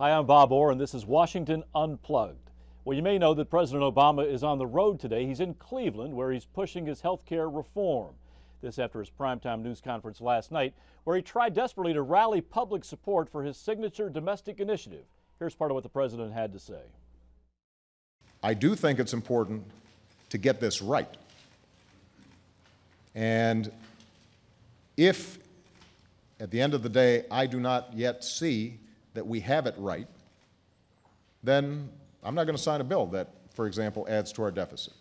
Hi, I'm Bob Orr, and this is Washington Unplugged. Well, you may know that President Obama is on the road today. He's in Cleveland, where he's pushing his health care reform. This after his primetime news conference last night, where he tried desperately to rally public support for his signature domestic initiative. Here's part of what the president had to say. I do think it's important to get this right. And if, at the end of the day, I do not yet see that we have it right, then I'm not going to sign a bill that, for example, adds to our deficit.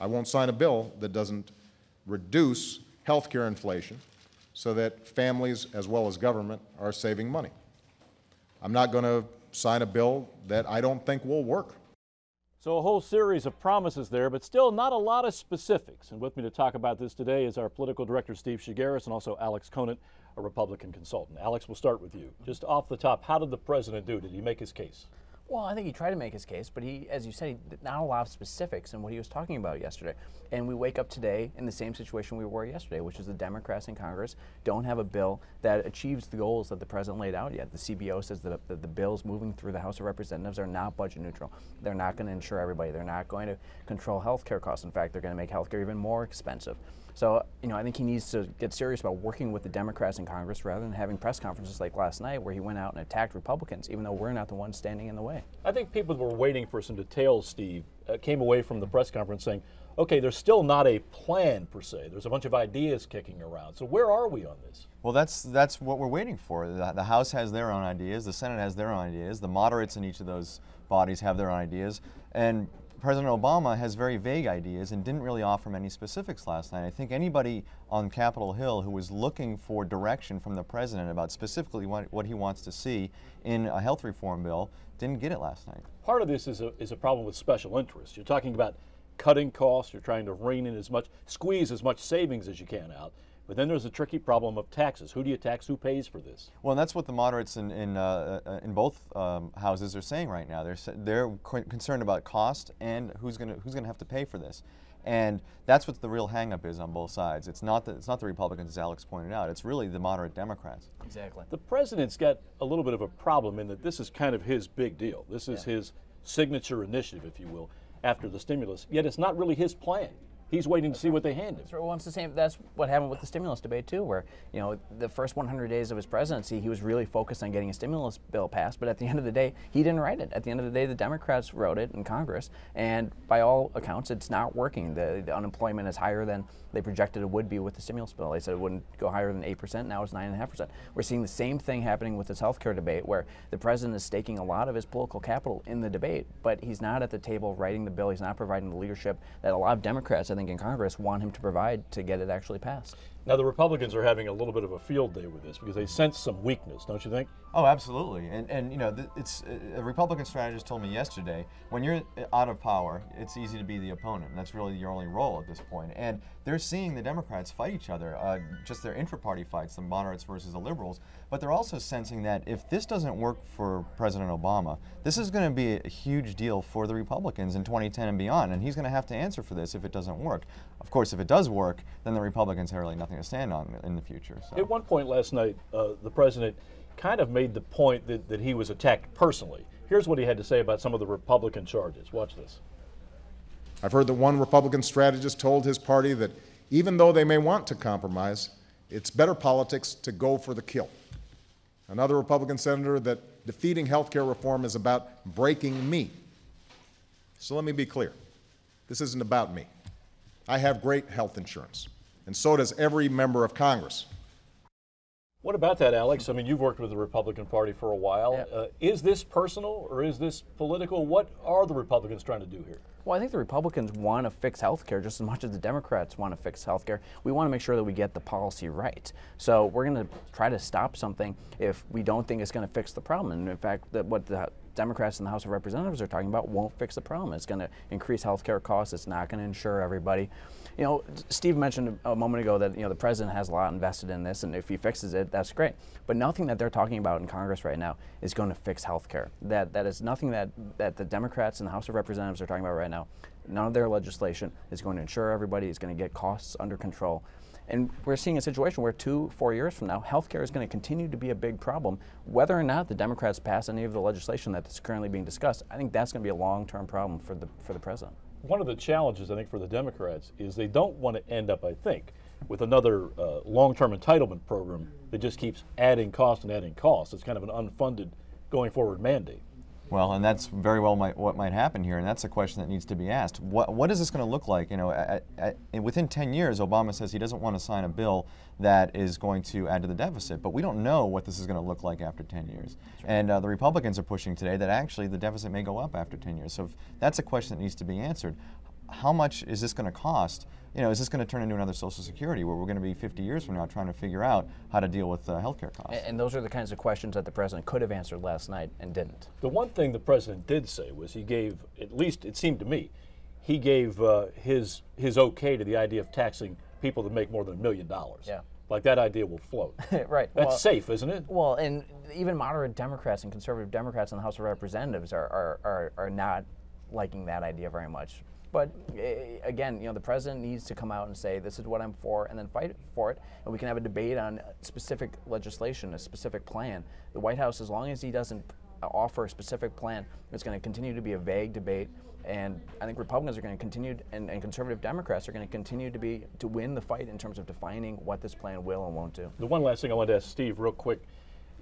I won't sign a bill that doesn't reduce health care inflation so that families as well as government are saving money. I'm not going to sign a bill that I don't think will work. So a whole series of promises there, but still not a lot of specifics. And with me to talk about this today is our political director, Steve Shigaris, and also Alex Conant, a Republican consultant. Alex, we'll start with you. Just off the top, how did the president do? Did he make his case? Well, I think he tried to make his case, but he, as you said, he did not a lot of specifics in what he was talking about yesterday. And we wake up today in the same situation we were yesterday, which is the Democrats in Congress don't have a bill that achieves the goals that the president laid out yet. The CBO says that the bills moving through the House of Representatives are not budget neutral. They're not going to insure everybody. They're not going to control health care costs. In fact, they're going to make health care even more expensive. So, I think he needs to get serious about working with the Democrats in Congress rather than having press conferences like last night where he went out and attacked Republicans, even though we're not the ones standing in the way. I think people were waiting for some details, Steve, came away from the press conference saying, okay, there's still not a plan per se. There's a bunch of ideas kicking around. So where are we on this? Well, that's what we're waiting for. The House has their own ideas. The Senate has their own ideas. The moderates in each of those bodies have their own ideas. And President Obama has very vague ideas and didn't really offer many specifics last night. I think anybody on Capitol Hill who was looking for direction from the president about specifically what he wants to see in a health reform bill didn't get it last night. Part of this is a problem with special interests. You're talking about cutting costs. You're trying to rein in squeeze as much savings as you can out. But then there's a tricky problem of taxes. Who do you tax? Who pays for this? Well, and that's what the moderates in both houses are saying right now. They're concerned about cost and who's going to have to pay for this, and that's what the real hang-up is on both sides. It's not the Republicans, as Alex pointed out. It's really the moderate Democrats. Exactly. The president's got a little bit of a problem in that this is kind of his big deal. This is his signature initiative, if you will, after the stimulus. Yet it's not really his plan. He's waiting to see what they hand him. That's what happened with the stimulus debate too, where the first 100 days of his presidency, he was really focused on getting a stimulus bill passed. But at the end of the day, he didn't write it. At the end of the day, the Democrats wrote it in Congress, and by all accounts, it's not working. The unemployment is higher than they projected it would be with the stimulus bill. They said it wouldn't go higher than 8%. Now it's 9.5%. We're seeing the same thing happening with this health care debate, where the president is staking a lot of his political capital in the debate, but he's not at the table writing the bill. He's not providing the leadership that a lot of Democrats, I think, in Congress want him to provide to get it actually passed. Now, the Republicans are having a little bit of a field day with this because they sense some weakness, don't you think? Oh, absolutely. And it's a Republican strategist told me yesterday, when you're out of power, it's easy to be the opponent. And that's really your only role at this point. And they're seeing the Democrats fight each other, just their intra-party fights, the moderates versus the liberals. But they're also sensing that if this doesn't work for President Obama, this is going to be a huge deal for the Republicans in 2010 and beyond. And he's going to have to answer for this if it doesn't work. Of course, if it does work, then the Republicans have really nothing to stand on in the future. So. At one point last night, the president kind of made the point that he was attacked personally. Here's what he had to say about some of the Republican charges. Watch this. I've heard that one Republican strategist told his party that even though they may want to compromise, it's better politics to go for the kill. Another Republican senator that defeating health care reform is about breaking me. So let me be clear. This isn't about me. I have great health insurance, and so does every member of Congress. What about that, Alex? I mean, you've worked with the Republican Party for a while. Yeah. Is this personal or is this political? What are the Republicans trying to do here? Well, I think the Republicans want to fix health care just as much as the Democrats want to fix health care. We want to make sure that we get the policy right. So we're going to try to stop something if we don't think it's going to fix the problem. And in fact, what the Democrats in the House of Representatives are talking about won't fix the problem. It's going to increase health care costs. It's not going to insure everybody. Steve mentioned a moment ago that the president has a lot invested in this, and if he fixes it, that's great. But nothing that they're talking about in Congress right now is going to fix health care. That is nothing that the Democrats in the House of Representatives are talking about right now. None of their legislation is going to insure everybody. It's going to get costs under control. And we're seeing a situation where 2-4 years from now, healthcare is going to continue to be a big problem. Whether or not the Democrats pass any of the legislation that's currently being discussed, I think that's going to be a long-term problem for the president. One of the challenges, I think, for the Democrats is they don't want to end up, I think, with another long-term entitlement program that just keeps adding cost and adding cost. It's kind of an unfunded going forward mandate. Well, and that's very well what might happen here, and that's a question that needs to be asked. What is this going to look like? You know, within 10 years, Obama says he doesn't want to sign a bill that is going to add to the deficit, but we don't know what this is going to look like after 10 years. Right. And the Republicans are pushing today that actually the deficit may go up after 10 years. So if that's a question that needs to be answered. How much is this going to cost? You know, is this going to turn into another Social Security where we're going to be 50 years from now trying to figure out how to deal with healthcare costs? And those are the kinds of questions that the president could have answered last night and didn't. The one thing the president did say was he gave, at least it seemed to me, he gave his okay to the idea of taxing people that make more than $1 million. Yeah. Like that idea will float. Right. That's safe, isn't it? Well, and even moderate Democrats and conservative Democrats in the House of Representatives are not liking that idea very much. But again, you know, the president needs to come out and say, this is what I'm for, and then fight for it, and we can have a debate on specific legislation, a specific plan. The White House, as long as he doesn't offer a specific plan, it's going to continue to be a vague debate, and I think Republicans are going to continue, and conservative Democrats are going to continue to win the fight in terms of defining what this plan will and won't do. The one last thing I wanted to ask Steve real quick,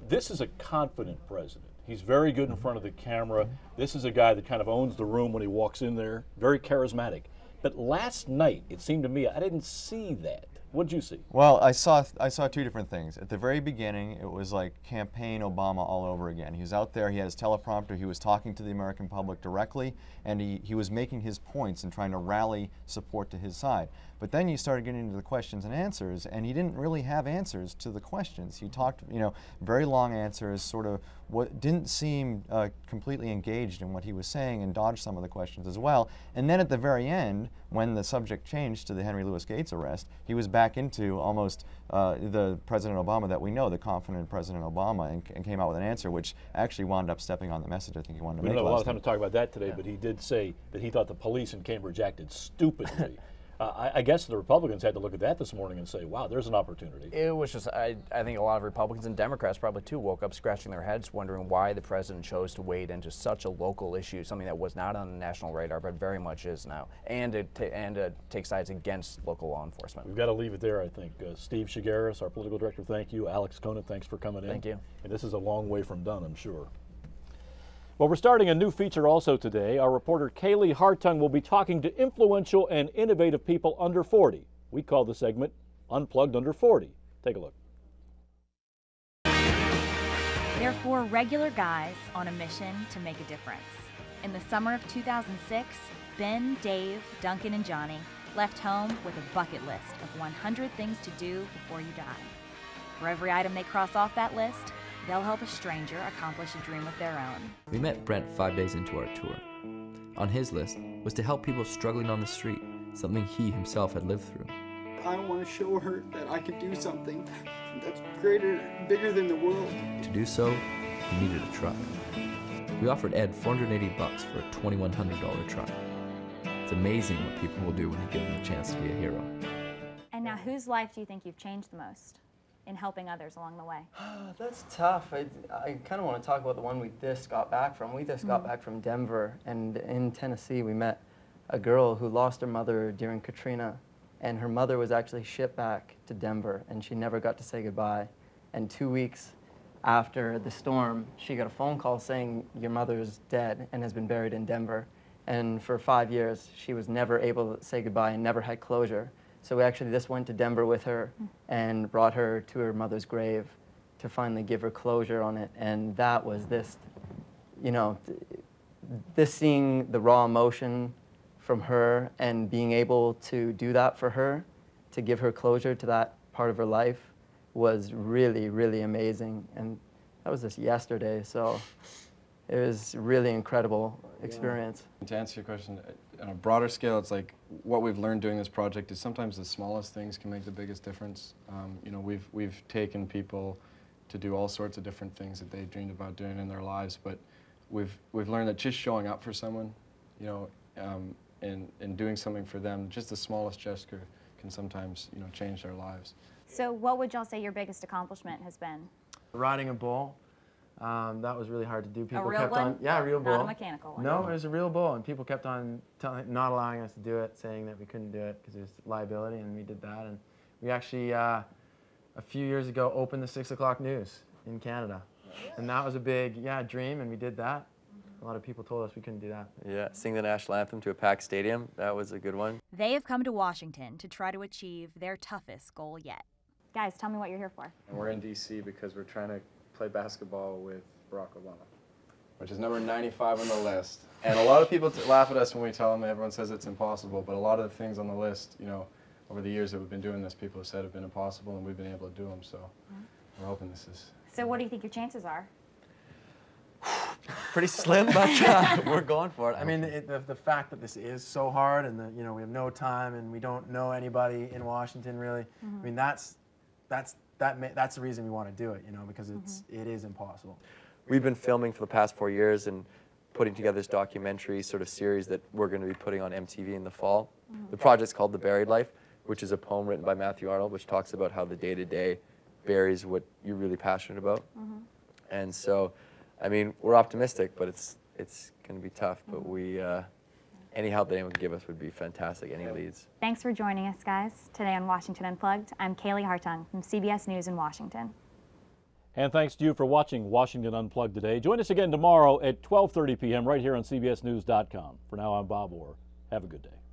this is a confident president. He's very good in front of the camera. This is a guy that kind of owns the room when he walks in there. Very charismatic. But last night, it seemed to me, I didn't see that. What did you see? Well, I saw two different things. At the very beginning, it was like campaign Obama all over again. He was out there, he had his teleprompter, he was talking to the American public directly, and he was making his points and trying to rally support to his side. But then you started getting into the questions and answers, and he didn't really have answers to the questions. He talked, you know, very long answers, sort of what didn't seem completely engaged in what he was saying, and dodged some of the questions as well. And then at the very end, when the subject changed to the Henry Louis Gates arrest, he was back into almost the President Obama that we know, the confident President Obama, and came out with an answer which actually wound up stepping on the message I think he wanted to make. We don't have a lot of time night. to talk about that today, but he did say that he thought the police in Cambridge acted stupidly. I guess the Republicans had to look at that this morning and say, wow, there's an opportunity. It was just, I think a lot of Republicans and Democrats probably too woke up scratching their heads wondering why the president chose to wade into such a local issue, something that was not on the national radar but very much is now, and take sides against local law enforcement. We've got to leave it there, I think. Steve Shigaris, our political director, thank you. Alex Conant, thanks for coming in. Thank you. And this is a long way from done, I'm sure. Well, we're starting a new feature also today. Our reporter Kaylee Hartung will be talking to influential and innovative people under 40. We call the segment Unplugged Under 40. Take a look. They're four regular guys on a mission to make a difference. In the summer of 2006, Ben, Dave, Duncan, and Johnny left home with a bucket list of 100 things to do before you die. For every item they cross off that list, they'll help a stranger accomplish a dream of their own. We met Brent 5 days into our tour. On his list was to help people struggling on the street, something he himself had lived through. I want to show her that I could do something that's greater, bigger than the world. To do so, he needed a truck. We offered Ed $480 for a $2,100 truck. It's amazing what people will do when you give them the chance to be a hero. And now, whose life do you think you've changed the most in helping others along the way? That's tough. I kind of want to talk about the one we just got back from. We just got back from Denver, and in Tennessee we met a girl who lost her mother during Katrina, and her mother was actually shipped back to Denver, and she never got to say goodbye. And 2 weeks after the storm, she got a phone call saying, your mother is dead and has been buried in Denver. And for 5 years, she was never able to say goodbye and never had closure. So we actually just went to Denver with her and brought her to her mother's grave to finally give her closure on it. And that was this, you know, this seeing the raw emotion from her and being able to do that for her, to give her closure to that part of her life, was really, really amazing. And that was just yesterday, so it was a really incredible experience. Yeah. To answer your question, on a broader scale, it's like what we've learned doing this project is sometimes the smallest things can make the biggest difference. You know, we've taken people to do all sorts of different things that they dreamed about doing in their lives, but we've learned that just showing up for someone, you know, and doing something for them, just the smallest gesture can sometimes, you know, change their lives. So what would y'all say your biggest accomplishment has been? Riding a bull. That was really hard to do. People real kept one? on, yeah, a real bull. Not a mechanical one. No, it was a real bull, and people kept on not allowing us to do it, saying that we couldn't do it because it was liability, and we did that. And we actually, a few years ago, opened the 6 o'clock news in Canada, and that was a big, dream, and we did that. A lot of people told us we couldn't do that. Yeah, sing the national anthem to a packed stadium, that was a good one. They have come to Washington to try to achieve their toughest goal yet. Guys, tell me what you're here for. And we're in D.C. because we're trying to play basketball with Barack Obama, which is number 95 on the list. And a lot of people laugh at us when we tell them, everyone says it's impossible, but a lot of the things on the list, you know, over the years that we've been doing this, people have said have been impossible, and we've been able to do them, so we're hoping this is. So what do you think your chances are? Pretty slim, but we're going for it. I mean, the fact that this is so hard, and that, you know, we have no time, and we don't know anybody in Washington really. I mean, that's the reason we want to do it, you know, because it is impossible. We've been filming for the past 4 years and putting together this documentary sort of series that we're going to be putting on MTV in the fall. The project's called The Buried Life, which is a poem written by Matthew Arnold, which talks about how the day-to-day buries what you're really passionate about. And so, I mean, we're optimistic, but it's going to be tough. But we, any help that anyone can give us would be fantastic. Any leads. Thanks for joining us, guys. Today on Washington Unplugged, I'm Kaylee Hartung from CBS News in Washington. And thanks to you for watching Washington Unplugged today. Join us again tomorrow at 12:30 p.m. right here on CBSNews.com. For now, I'm Bob Orr. Have a good day.